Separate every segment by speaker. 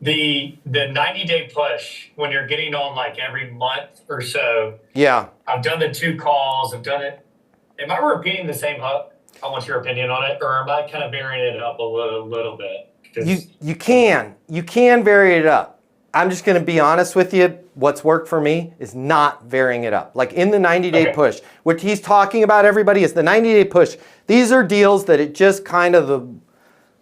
Speaker 1: The 90-day push, when you're getting on like every month or so.
Speaker 2: Yeah.
Speaker 1: I've done the 2 calls. I've done it. Am I repeating the same hook? I want your opinion on it, or am I kind of varying it up a little bit?
Speaker 2: You can vary it up. I'm just going to be honest with you. What's worked for me is not varying it up. Like in the 90-day push, what he's talking about, everybody, is the 90-day push. These are deals that it just kind of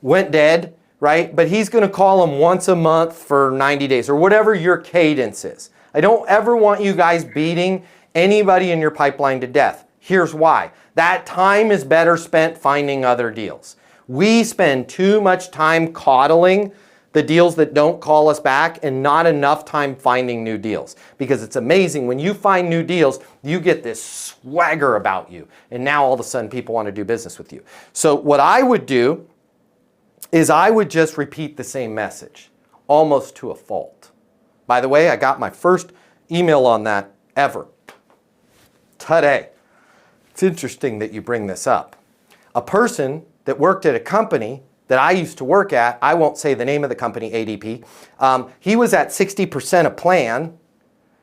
Speaker 2: went dead, right? But he's going to call them once a month for 90 days or whatever your cadence is. I don't ever want you guys beating anybody in your pipeline to death. Here's why. That time is better spent finding other deals. We spend too much time coddling the deals that don't call us back and not enough time finding new deals. Because it's amazing, when you find new deals, you get this swagger about you. And now all of a sudden people want to do business with you. So what I would do is I would just repeat the same message, almost to a fault. By the way, I got my first email on that ever today. It's interesting that you bring this up. A person that worked at a company that I used to work at, I won't say the name of the company, ADP, he was at 60% of plan,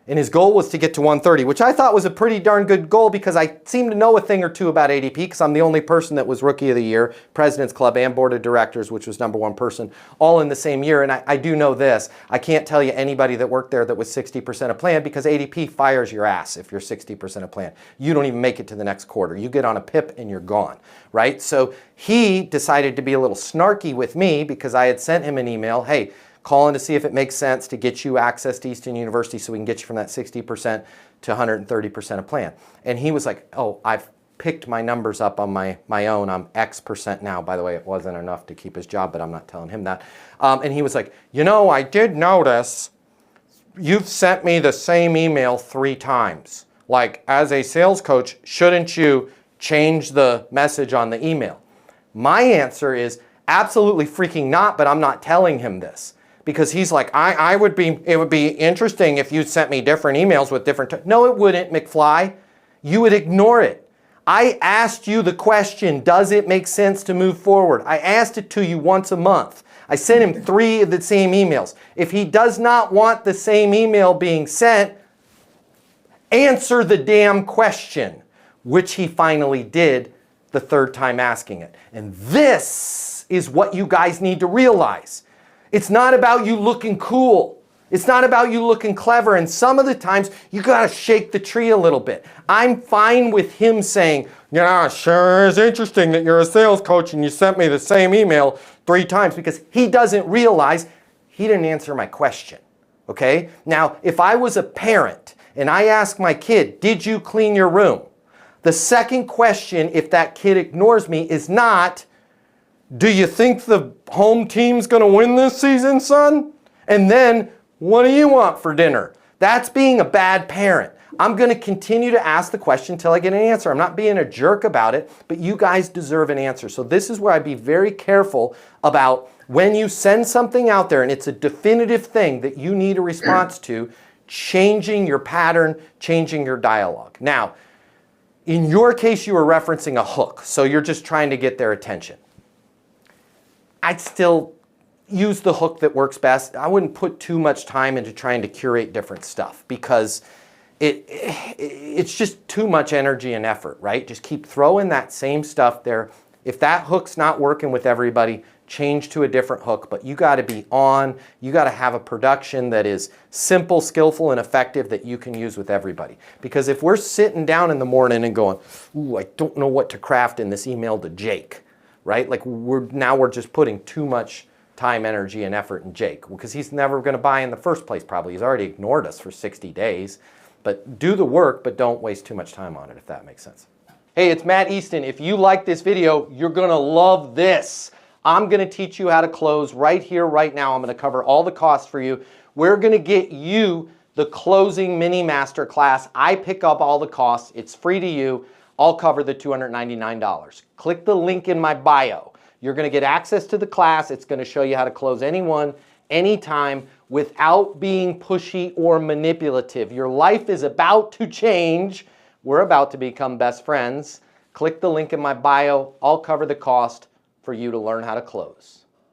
Speaker 2: and his goal was to get to 130, which I thought was a pretty darn good goal because I seem to know a thing or two about ADP because I'm the only person that was Rookie of the Year, President's Club, and Board of Directors, which was #1 person, all in the same year. And I do know this. I can't tell you anybody that worked there that was 60% of plan because ADP fires your ass if you're 60% of plan. You don't even make it to the next quarter. You get on a PIP and you're gone, right? So he decided to be a little snarky with me because I had sent him an email, hey, calling to see if it makes sense to get you access to Easton University so we can get you from that 60% to 130% of plan. And he was like, oh, I've picked my numbers up on my own. I'm X% now. By the way, it wasn't enough to keep his job, but I'm not telling him that. And he was like, you know, I did notice you've sent me the same email 3 times. Like, as a sales coach, shouldn't you change the message on the email? My answer is absolutely freaking not, but I'm not telling him this. Because he's like, it would be interesting if you sent me different emails with different... No, it wouldn't, McFly. You would ignore it. I asked you the question, does it make sense to move forward? I asked it to you once a month. I sent him 3 of the same emails. If he does not want the same email being sent, answer the damn question, which he finally did the 3rd time asking it. And this is what you guys need to realize. It's not about you looking cool. It's not about you looking clever. And some of the times, you got to shake the tree a little bit. I'm fine with him saying, yeah, sure is interesting that you're a sales coach and you sent me the same email 3 times, because he doesn't realize he didn't answer my question. Okay? Now, if I was a parent and I asked my kid, did you clean your room? The second question, if that kid ignores me, is not, do you think the home team's going to win this season, son? And then, what do you want for dinner? That's being a bad parent. I'm going to continue to ask the question until I get an answer. I'm not being a jerk about it, but you guys deserve an answer. So this is where I'd be very careful about when you send something out there and it's a definitive thing that you need a response to, changing your pattern, changing your dialogue. Now, in your case, you were referencing a hook, so you're just trying to get their attention. I'd still use the hook that works best. I wouldn't put too much time into trying to curate different stuff because it's just too much energy and effort, right? Just keep throwing that same stuff there. If that hook's not working with everybody, change to a different hook, but you got to be on. You got to have a production that is simple, skillful, and effective that you can use with everybody. Because if we're sitting down in the morning and going, ooh, I don't know what to craft in this email to Jake, right? Like we're just putting too much time, energy, and effort in Jake because he's never going to buy in the first place probably. He's already ignored us for 60 days. But do the work, but don't waste too much time on it, if that makes sense. Hey, it's Matt Easton. If you like this video, you're going to love this. I'm going to teach you how to close right here, right now. I'm going to cover all the costs for you. We're going to get you the closing mini masterclass. I pick up all the costs. It's free to you. I'll cover the $299. Click the link in my bio. You're going to get access to the class. It's going to show you how to close anyone, anytime, without being pushy or manipulative. Your life is about to change. We're about to become best friends. Click the link in my bio. I'll cover the cost for you to learn how to close.